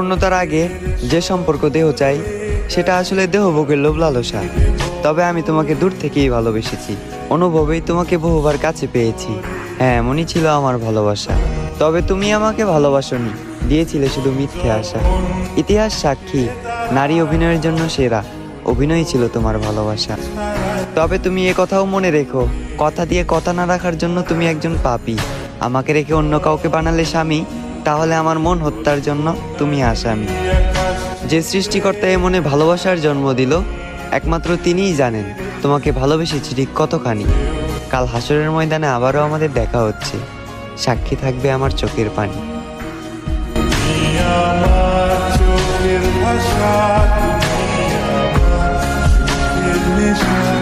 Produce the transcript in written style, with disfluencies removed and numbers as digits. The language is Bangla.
পূর্ণতার আগে যে সম্পর্ক দেহ চাই সেটা আসলে দেহভোগের লোভ লালসা। তবে আমি তোমাকে দূর থেকেই ভালোবেসেছি, অনুভবেই তোমাকে বহুবার কাছে পেয়েছি। হ্যাঁ, এমনই ছিল আমার ভালোবাসা। তবে তুমি আমাকে ভালোবাসোনি, দিয়েছিলে শুধু মিথ্যে আশা। ইতিহাস সাক্ষী, নারী অভিনয়ের জন্য সেরা, অভিনয় ছিল তোমার ভালোবাসা। তবে তুমি এ কথাও মনে রেখো, কথা দিয়ে কথা না রাখার জন্য তুমি একজন পাপী। আমাকে রেখে অন্য কাউকে বানালে স্বামী, তাহলে আমার মন হত্যার জন্য তুমি আসামি। যে সৃষ্টিকর্তা এ মনে ভালোবাসার জন্ম দিল, একমাত্র তিনিই জানেন তোমাকে ভালোবেসেছি ঠিক কতখানি। কাল হাসরের ময়দানে আবারও আমাদের দেখা হচ্ছে, সাক্ষী থাকবে আমার চোখের পানি। আমার চোখের ভাষা, তুমি আমার সুখের নেশা।